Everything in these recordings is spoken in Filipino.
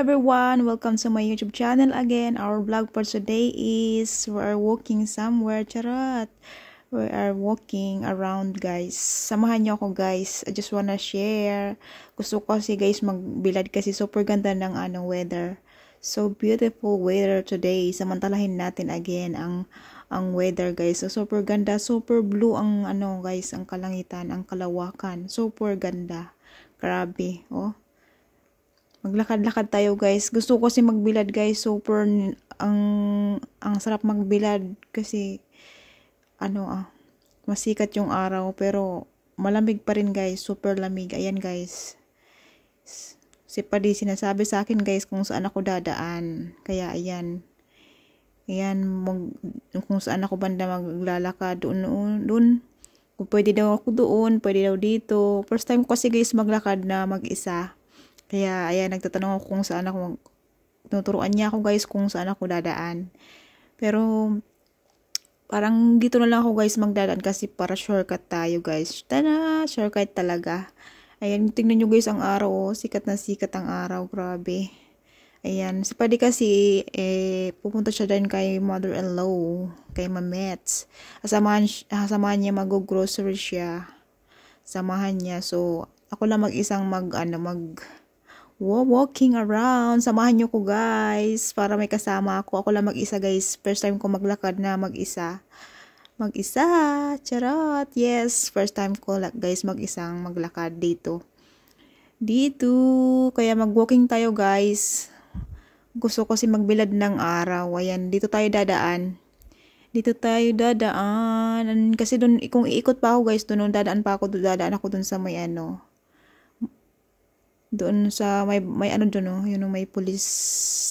everyone, welcome to my YouTube channel again. Our vlog for today is we are walking somewhere. Charot. We are walking around, guys. Samahan niyo ako, guys. I just wanna share. Gusto ko kasi, guys, magbilad kasi super ganda ng weather. So beautiful weather today. Samantalahin natin again ang weather, guys. So super ganda, super blue ang guys, ang kalangitan, ang kalawakan. Super ganda. Grabe, oh. Maglakad-lakad tayo, guys. Gusto ko kasi magbilad, guys. Super ang sarap magbilad kasi masikat yung araw pero malamig pa rin, guys. Super lamig. Ayan, guys. Si Padi sinasabi sa akin, guys, kung saan ako dadaan. Kaya ayan. Ayan, kung saan ako banda maglalakad doon. Kung pwede daw ako doon, pwede daw dito. First time ko kasi, guys, maglakad na mag-isa. Kaya, ayan, nagtatanong ako kung saan ako, tinuturuan niya ako, guys, kung saan ako dadaan. Pero, parang dito na lang ako, guys, magdadaan kasi para shortcut tayo, guys. Tada! Shortcut talaga. Ayan, tingnan nyo, guys, ang araw, oh. Sikat na sikat ang araw, grabe. Ayan, si Padi kasi, pupunta siya din kay mother-in-law, kay Mamets. Samahan niya mag-grocery siya. Samahan niya, so, ako lang mag-isang walking around. Samahan nyo ko, guys, para may kasama ako. Ako lang mag-isa, guys. First time ko maglakad na mag-isa. Charot. Yes, first time ko, guys, mag-isang maglakad dito. Kaya mag-walking tayo, guys. Gusto ko kasi magbilad ng araw. Ayan, dito tayo dadaan. Kasi doon, kung iikot pa ako, guys, doon dadaan ako doon sa may doon sa may doon, yun may police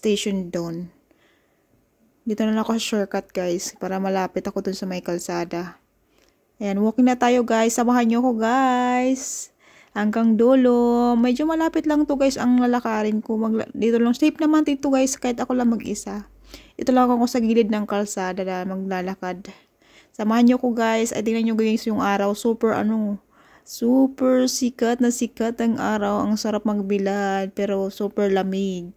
station doon. Dito na lang ako shortcut, guys, para malapit ako doon sa may kalsada. Ayan, walking na tayo, guys. Samahan nyo ko, guys, hanggang dulo. Medyo malapit lang to, guys, ang lalakarin ko. Dito lang, safe naman dito, guys, kahit ako lang mag-isa. Ito lang ako sa gilid ng kalsada na maglalakad. Samahan nyo ko, guys. Ay, tingnan nyo, guys, yung araw. Super sikat na sikat ang araw. Ang sarap magbilad, pero super lamig.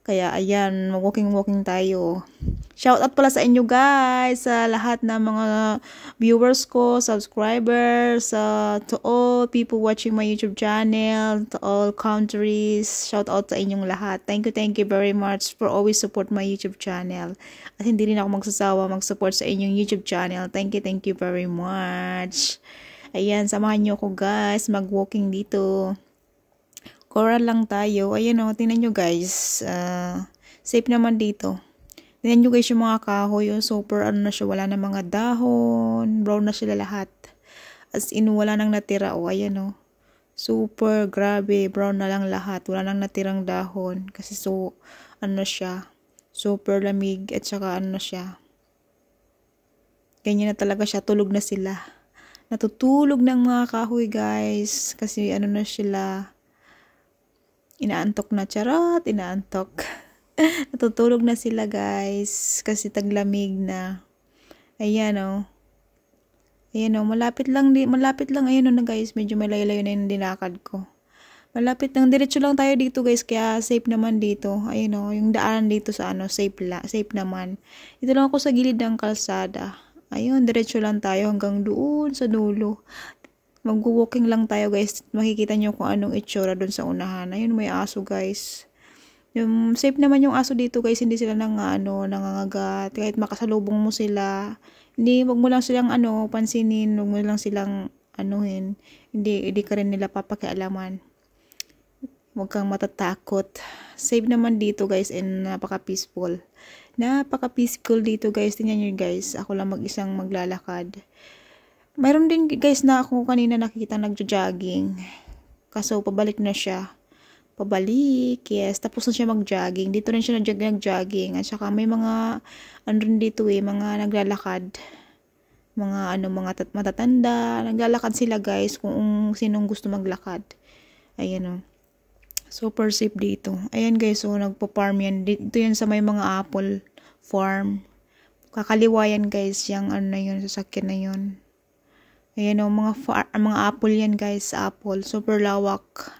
Kaya ayan, walking tayo. Shout out pala sa inyo, guys, sa lahat ng mga viewers ko, subscribers, to all people watching my YouTube channel, to all countries. Shout out sa inyong lahat. Thank you very much for always support my YouTube channel. At hindi rin ako magsasawa mag-support sa inyong YouTube channel. Thank you very much. Ayan, samahan nyo ko, guys, mag-walking dito. Coral lang tayo. Ayan, tingnan nyo, guys. Safe naman dito. Tingnan nyo, guys, yung mga kahoy. Super, na siya, wala na mga dahon. Brown na sila lahat. As in, wala nang natira. Ayan, super, grabe. Brown na lang lahat. Wala nang natirang dahon. Kasi siya. Super lamig. At saka, siya. Ganyan na talaga siya. Tulog na sila. Natutulog ng mga kahoy, guys, kasi na sila, inaantok na. Charot, inaantok. Natutulog na sila, guys, kasi taglamig na. Ayan, malapit lang, ayun na, guys, medyo malayo-layo na yung dinakad ko. Malapit lang, diretso lang tayo dito, guys, kaya safe naman dito. Ayun, yung daan dito sa safe naman. Ito lang ako sa gilid ng kalsada. Ayun, diretso lang tayo hanggang doon sa dulo. Mag-walking lang tayo, guys. Makikita nyo kung anong itsura doon sa unahan. Ayun, may aso, guys. Yung safe naman yung aso dito, guys. Hindi sila nangangagat. Kahit makasalubong mo sila. Wag mo lang silang pansinin. Wag mo lang silang Hindi ka rin nila papakialaman. Huwag kang matatakot. Safe naman dito, guys, and napaka-peaceful. Napaka-peaceful dito, guys. Tingnan nyo, guys. Ako lang mag-isang maglalakad. Mayroon din, guys, na ako kanina nakikita nagjo-jogging. Kaso, pabalik na siya. Pabalik, yes. Tapos na siya mag-jogging. Dito rin siya nag-jogging. At saka may mga, rin dito mga naglalakad. Mga, mga matatanda. Naglalakad sila, guys, kung sinong gusto maglakad. Ayan, super safe dito. Ayan, guys, nagpo-farm yan. Dito yan sa may mga apple farm. Kakaliwa yan, guys, yung yun, sasakyan na yun. Ayan, mga apple yan, guys, apple. Super lawak.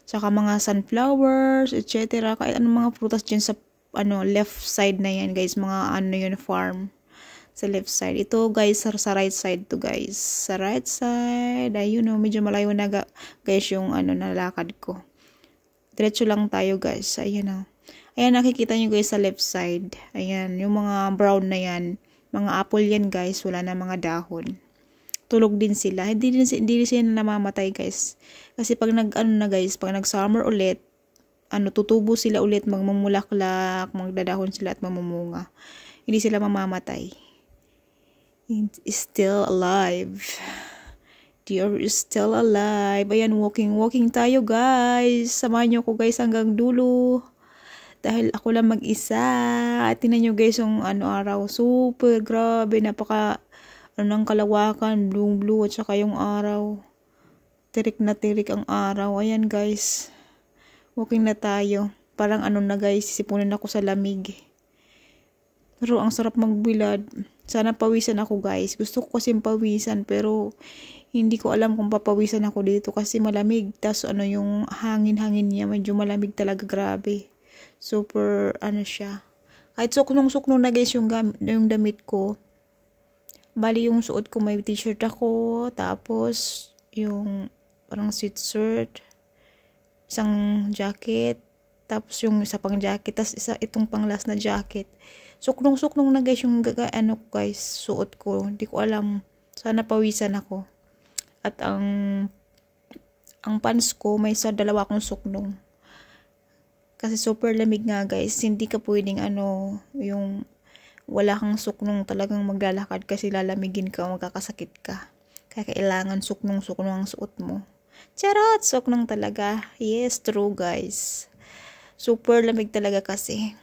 Tsaka mga sunflowers, etc. Kahit anong mga prutas dyan sa left side na yan guys. Mga yun, farm. Sa left side. Ito guys, sa right side to guys. Sa right side, ayun medyo malayo na guys yung nalakad ko. Diretso lang tayo guys. Ayan Ayan, nakikita nyo guys sa left side. Ayan, yung mga brown na yan. Mga apple yan guys. Wala na mga dahon. Tulog din sila. Hindi sila namamatay guys. Kasi pag pag nag-summer ulit, tutubo sila ulit, magmumulaklak, magdadahon sila at mamumunga. Hindi sila mamamatay. It's still alive. Deer is still alive. Ayan, walking tayo guys. Samahan nyo ko guys hanggang dulo. Dahil ako lang mag-isa. At tingnan nyo guys yung araw. Super grabe. Napaka ng kalawakan. Blue at saka yung araw. Tirik na tirik ang araw. Ayan guys. Walking na tayo. Parang na guys. Sisipunin ako sa lamig. Pero ang sarap magbilad. Sana pawisan ako guys. Gusto ko kasi pawisan. Pero hindi ko alam kung papawisan ako dito. Kasi malamig. Tapos yung hangin niya. Medyo malamig talaga. Grabe. Super siya. Kahit suknong-suknong na guys yung damit ko. Bali yung suot ko may t-shirt ako. Tapos yung parang sweatshirt. Isang jacket. Tapos yung isa pang jacket. Tapos itong pang last na jacket. Suknong-suknong na guys yung guys suot ko. Hindi ko alam. Sana pawisan ako. At ang pants ko may dalawa akong suknong. Kasi super lamig nga guys. Hindi ka pwedeng yung wala kang suknong talagang maglalakad kasi lalamigin ka o magkakasakit ka. Kaya kailangan suknong-suknong ang suot mo. Charot! Suknong talaga. Yes, true guys. Super lamig talaga kasi.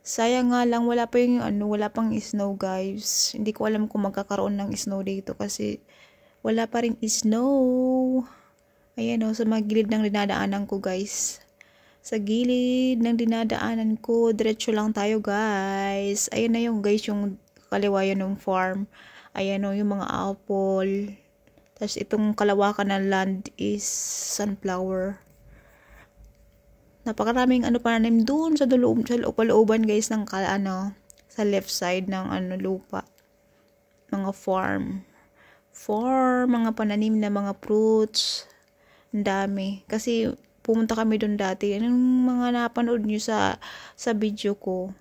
Sayang nga lang wala pa yung wala pang snow guys. Hindi ko alam kung magkakaroon ng snow dito kasi wala pa rin snow. Ayan sa mga gilid ng dinadaanan ko guys. Sa gilid ng dinadaanan ko, diretso lang tayo guys. Ayan na yung guys, yung kaliwayan ng farm. Ayan yung mga apple. Tapos itong kalawakan ng land is sunflower. Napakaraming pananim doon sa looban guys ng sa left side ng lupa. Mga farm, mga pananim na mga fruits. Ang dami. Kasi pumunta kami doon dati. Anong mga napanood nyo sa video ko?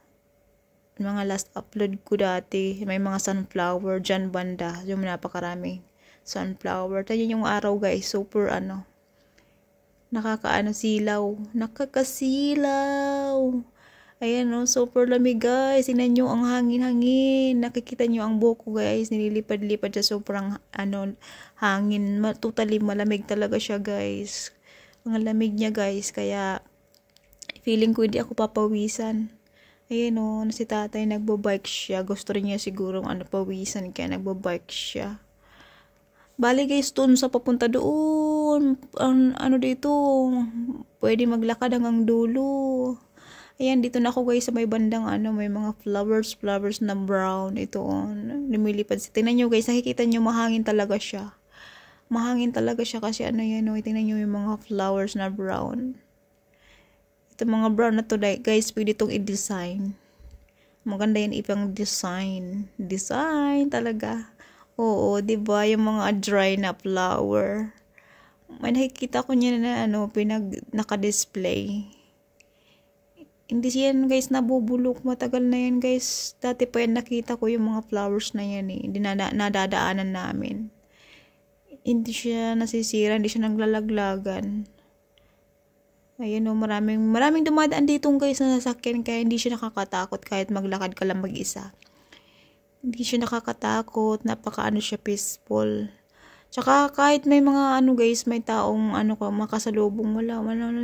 Mga last upload ko dati. May mga sunflower dyan banda. Yung napakarami. Sunflower. Tayo yung araw guys. Super silaw. Nakakasilaw. Ayan super lamig guys. Tingnan nyo ang hangin-hangin. Nakikita nyo ang buhok ko guys. Nililipad-lipad sa sobrang hangin. Totally malamig talaga siya guys. Ang lamig niya guys, kaya feeling ko hindi ako papawisan. Ayan si tatay nagbabike siya. Gusto rin niya siguro pawisan kaya nagbabike siya. Bali guys, doon sa papunta doon. Dito, pwede maglakad hanggang dulo. Ayan, dito na ako guys sa may bandang may mga flowers na brown. Ito lumilipad. Tingnan nyo guys, nakikita nyo mahangin talaga siya. Mahangin talaga siya kasi tingnan nyo yung mga flowers na brown. Ito mga brown na to guys, pwede itong i-design. Maganda yan ipang design. Design talaga. Oo, diba? Yung mga dry na flower. May nakikita ko niya na naka-display. Hindi yan guys nabubulok. Matagal na yan guys. Dati pa yan nakita ko yung mga flowers na yan nadadaanan namin. Hindi siya nasisira, hindi siya naglalaglagan. Ayan maraming dumadaan dito guys na sasakyan kaya hindi siya nakakatakot kahit maglakad ka lang mag-isa. Hindi siya nakakatakot, siya peaceful. Tsaka kahit may mga guys, may taong makasalubong,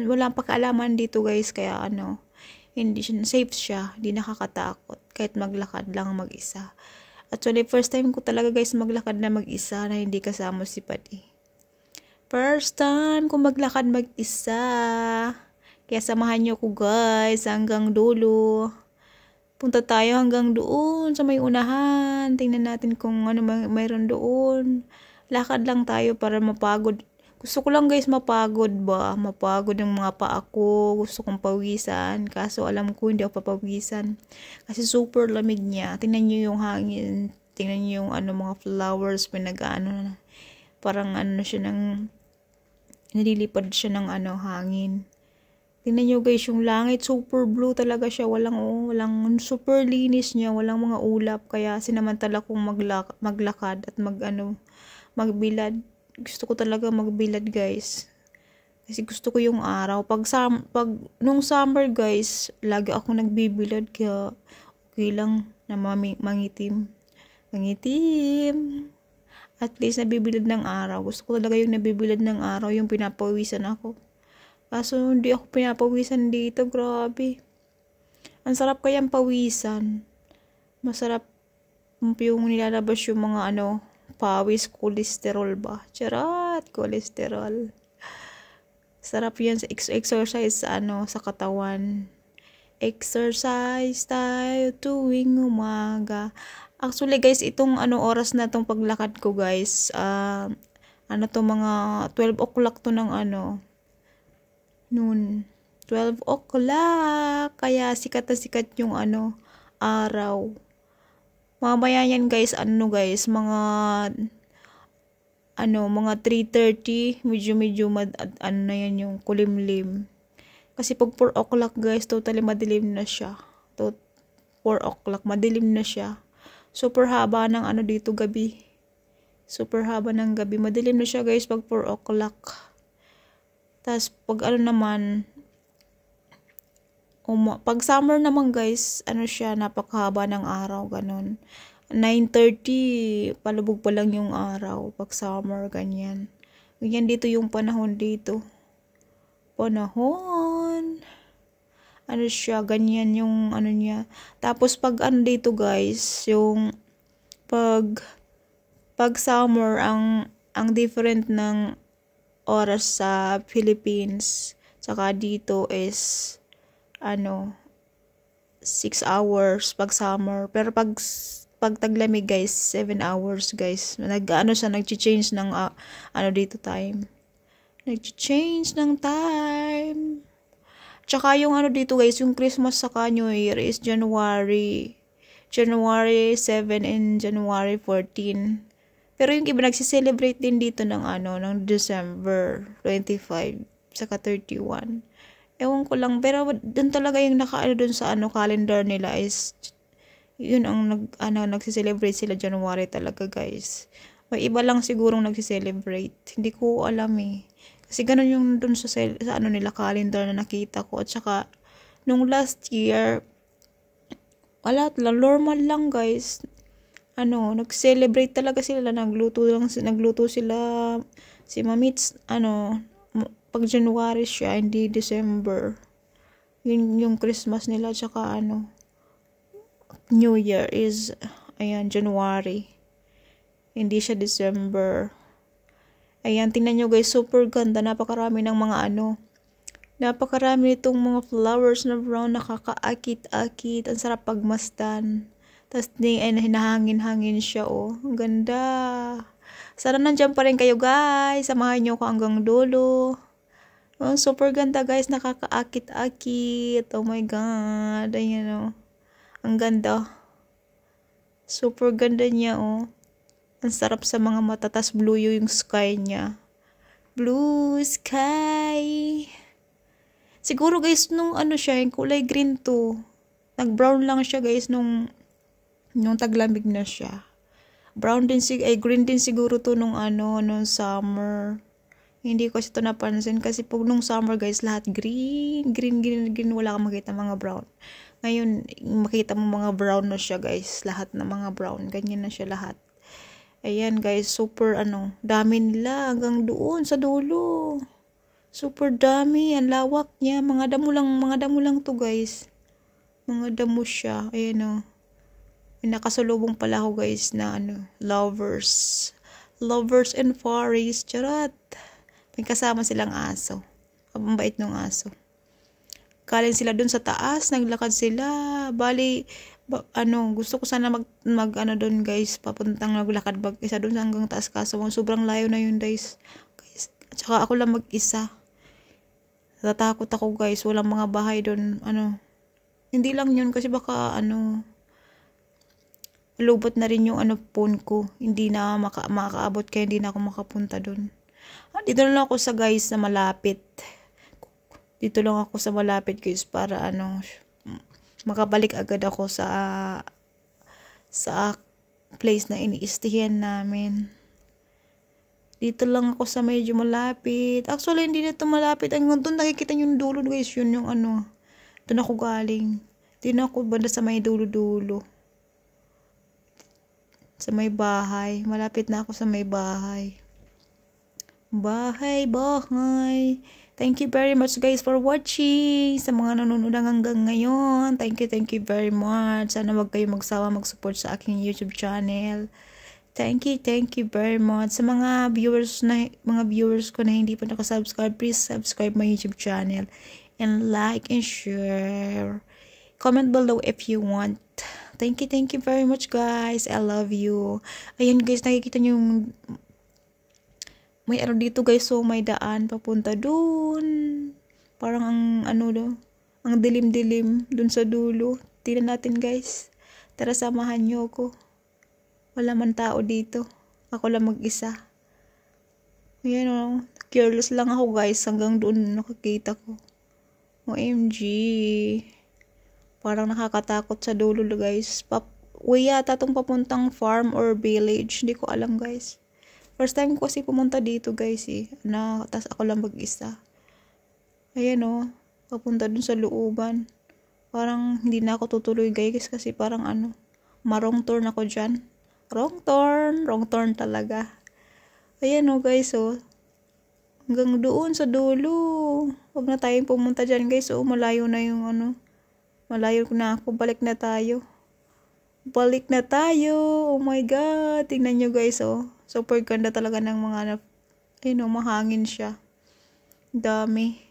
wala pakialaman dito guys kaya hindi siya safe siya, hindi nakakatakot kahit maglakad lang mag-isa. Actually, first time ko talaga guys maglakad na mag-isa na hindi kasama si Pati. First time ko maglakad mag-isa. Kaya samahan nyo ko guys hanggang dulo. Punta tayo hanggang doon sa may unahan. Tingnan natin kung mayroon doon. Lakad lang tayo para mapagod. Gusto ko lang guys mapagod ba? Mapagod yung mga paa ko. Gusto kong pawisan. Kaso alam ko hindi ako papawisan. Kasi super lamig niya. Tingnan niyo yung hangin. Tingnan niyo yung mga flowers. Pinag-ano. Parang siya ng nililipad siya ng hangin. Tingnan niyo guys yung langit. Super blue talaga siya. Walang super linis niya. Walang mga ulap. Kaya sinamantala kong maglakad at magbilad. Gusto ko talaga magbilad guys. Kasi gusto ko yung araw. Nung summer guys, lagi ako nagbibilad kaya okay lang na mangitim. Mangitim. At least nabibilad ng araw. Gusto ko talaga yung nabibilad ng araw, yung pinapawisan ako. Kaso hindi ako pinapawisan dito, grabe. Ang sarap kayang pawisan. Masarap yung nilalabas yung mga pawis, cholesterol ba? Charat, cholesterol. Sarap yan sa exercise sa katawan. Exercise tayo tuwing umaga. Actually guys, itong oras na tong paglakad ko guys, mga 12 o'clock to ng noon. 12 o'clock. Kaya sikat na sikat yung araw. Mamaya yan guys, mga 3:30, medyo na yan yung kulimlim. Kasi pag 4 o'clock guys, totally madilim na siya. 4 o'clock, madilim na siya. Super haba ng dito gabi. Super haba ng gabi. Madilim na siya guys pag 4 o'clock. Tapos pag pag summer naman guys, siya, napakahaba ng araw, ganun. 9:30, palubog pa lang yung araw, pag summer, ganyan. Ganyan dito yung panahon dito. Panahon. Siya, ganyan yung niya. Tapos pag dito guys, yung pag summer, ang different ng oras sa Philippines, tsaka dito is 6 hours pag summer. Pero pag taglamig guys, 7 hours guys. Nag-change ng dito time. Nag-change ng time. Tsaka yung dito guys, yung Christmas saka New Year is January 7 and January 14. Pero yung iba nagsi-celebrate din dito ng ng December 25 saka 31. Ewan ko lang, pero dun talaga yung dun sa calendar nila is yun ang nagsi-celebrate sila January talaga guys. May iba lang sigurong nagsi-celebrate. Hindi ko alam eh. Kasi ganun yung dun sa nila calendar na nakita ko. At saka nung last year, wala lang, normal lang guys. Nag-celebrate talaga sila, nagluto sila si Mamits, pag January siya, hindi December. Yun yung Christmas nila, tsaka New Year is January. Hindi siya December. Ayan, tingnan nyo guys, super ganda, napakarami ng mga napakarami itong mga flowers na brown, nakakaakit-akit, ang sarap pagmasdan. Tapos hinahangin-hangin siya, ang ganda. Sana nandiyan pa rin kayo guys, samahan nyo ko hanggang dulo. Super ganda guys, nakakaakit-akit. Oh my god, ayan ang ganda. Super ganda niya Ang sarap sa mga mata, tas blue yung sky niya. Blue sky. Siguro guys, nung siya, yung kulay green to. Nag-brown lang siya guys nung taglamig na siya. Green din siguro to nung summer. Hindi ko ito napansin kasi pag nung summer guys, lahat green, wala kang makita mga brown. Ngayon, makita mo mga brown na siya guys, lahat na mga brown, ganyan na siya lahat. Ayan guys, super dami nila hanggang doon sa dulo. Super dami, ang lawak niya, mga damo lang to guys. Mga damo siya, ayan nakasalubong pala ako guys na lovers and furries, charat. May kasama silang aso. Ang bait ng aso. Galing sila dun sa taas, naglakad sila. Bali, gusto ko sana mag doon guys, papuntang naglakad isa doon hanggang taas, kaso sobrang layo na yun guys. Tsaka ako lang mag-isa. Natatakot ako guys, walang mga bahay doon, hindi lang yun kasi baka lubot na rin yung phone ko, hindi na makaabot kaya hindi na ako makapunta doon. Dito lang ako sa guys sa malapit. Dito lang ako sa malapit guys para makabalik agad ako sa place na iniistihan namin. Dito lang ako sa medyo malapit. Actually, hindi na ito malapit. Hanggang doon nakikita yung dulo guys. Yun yung doon ako galing. Di na ako banda sa may dulo-dulo. Sa may bahay. Malapit na ako sa may bahay. Bahay. Thank you very much guys for watching. Sa mga nanonood hanggang ngayon. Thank you very much. Sana wag kayo magsawa mag-support sa aking YouTube channel. Thank you very much. Sa mga viewers ko na hindi pa nakasubscribe, please subscribe my YouTube channel and like and share. Comment below if you want. Thank you very much guys. I love you. Ayan guys, nakikita niyo yung may dito guys, so may daan papunta dun. Parang ang dilim-dilim dun sa dulo. Tingnan natin guys. Tara samahan niyo ako. Wala man tao dito. Ako lang mag-isa. Ayan curious lang ako guys. Hanggang doon nakakita ko. OMG. Parang nakakatakot sa dulo guys. Uwi yata itong papuntang farm or village. Hindi ko alam guys. First time ko kasi pumunta dito guys tas ako lang mag-isa. Ayan papunta dun sa looban. Parang hindi na ako tutuloy guys kasi parang marong turn ako dyan. Wrong turn talaga. Ayan guys hanggang doon sa dulo. Huwag na tayong pumunta dyan guys. Malayo na yung malayo na ako. Balik na tayo. Oh my god. Tingnan nyo guys super ganda talaga ng mga mahangin siya. Dami.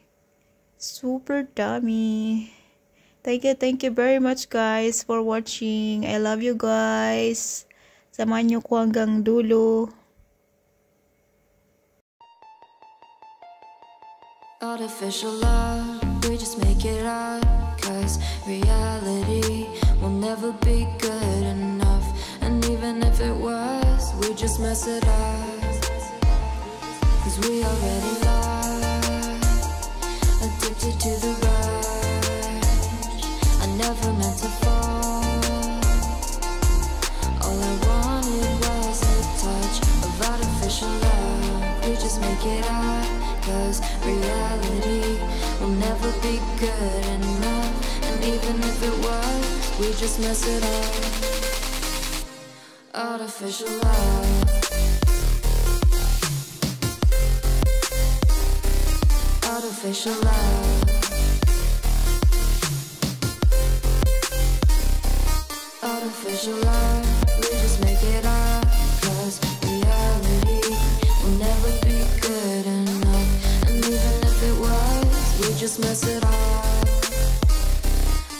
Super dami. Thank you very much guys for watching. I love you guys. Samahan nyo ko hanggang dulo. Artificial love, we just make it up. 'Cause reality will never be good enough. And even if it was, we just mess it up. 'Cause we already lost, addicted to the rush. I never meant to fall. All I wanted was a touch of artificial love. We just make it up. 'Cause reality will never be good enough. And even if it was, we just mess it up. Artificial love. Artificial love. Artificial love. We just make it up. 'Cause reality will never be good enough. And even if it was, we just mess it up.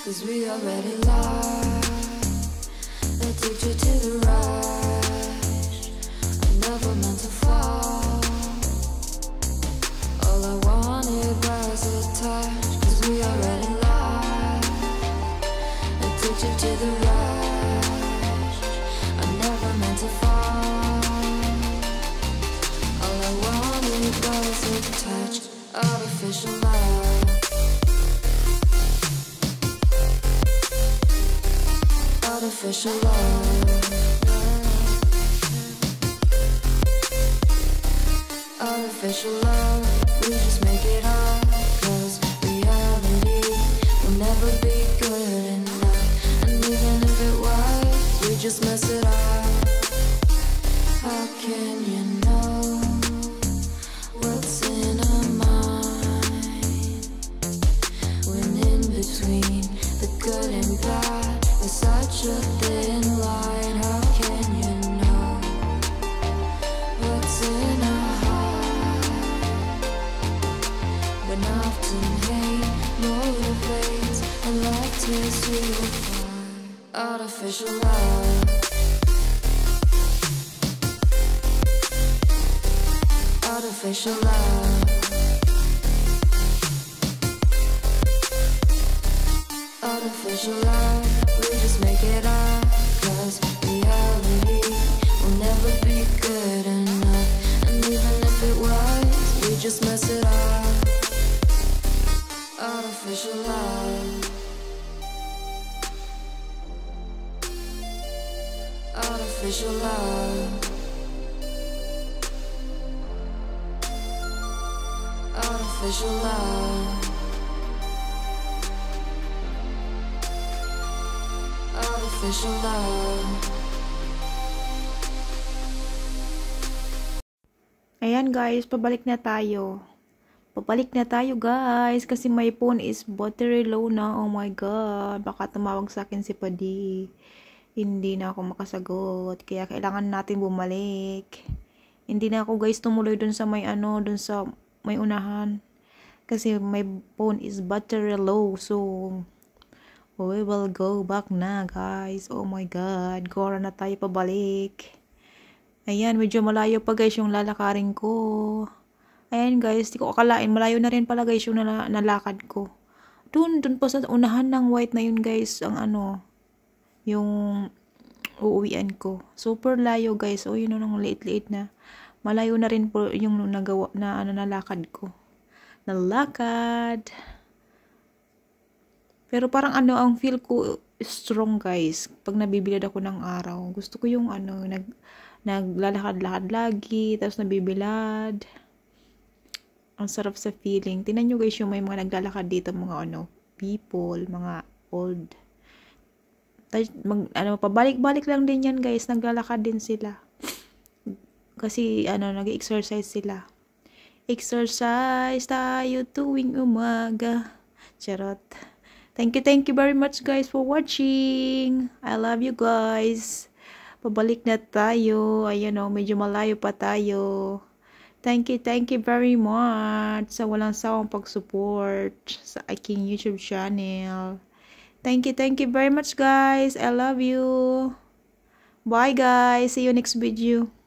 'Cause we already lost, addicted to the rush. I never meant to fall. All I wanted was a touch. 'Cause we already lost, addicted to the rush. I never meant to fall. All I wanted was a touch. Artificial love. Artificial love. Artificial love. We just make it up. 'Cause reality will never be good enough. And even if it was, we just mess it up. How can you know what's in our mind, when in between the good and bad there's such a thin line? How can you know what's in our heart, when often hate motivates and love tears you apart? Artificial love. artificial love. Artificial love, we just make it up, 'cause reality will never be good enough. And even if it was, we just mess it up. Artificial love. Artificial love. Artificial love. Artificial love. Ayan guys, pabalik na tayo. Pabalik na tayo guys, kasi my phone is battery low na. Oh my god, baka tumawag sa akin si Padi. Hindi na ako makasagot, kaya kailangan natin bumalik. Hindi na ako guys tumuloy dun sa may dun sa may unahan. Kasi my phone is battery low, so we will go back na guys. Oh my god, gora na tayo pabalik. Ayan, medyo malayo pa guys yung lalakarin ko. Ayan guys, di ko akalain, malayo na rin pala guys yung nalakad ko. Dun pa sa unahan ng white na yun guys, ang yung uuwian ko. Super layo guys. O yun nung liit-liit na. Malayo na rin po yung nagawa na nalakad ko. Nalakad. Pero parang ang feel ko strong guys. Pag nabibilad ako ng araw. Gusto ko yung naglalakad-lakad lagi. Tapos nabibilad. Ang sarap sa feeling. Tingnan nyo guys yung may mga naglalakad dito. Mga people. Mga old. Pabalik-balik lang din yan guys. Naglalakad din sila. Kasi nag-exercise sila. Exercise tayo tuwing umaga. Charot. Thank you very much guys for watching. I love you guys. Pabalik na tayo. Ayan medyo malayo pa tayo. Thank you very much sa walang sawang pag-support sa aking YouTube channel. Thank you very much guys. I love you. Bye guys. See you next video.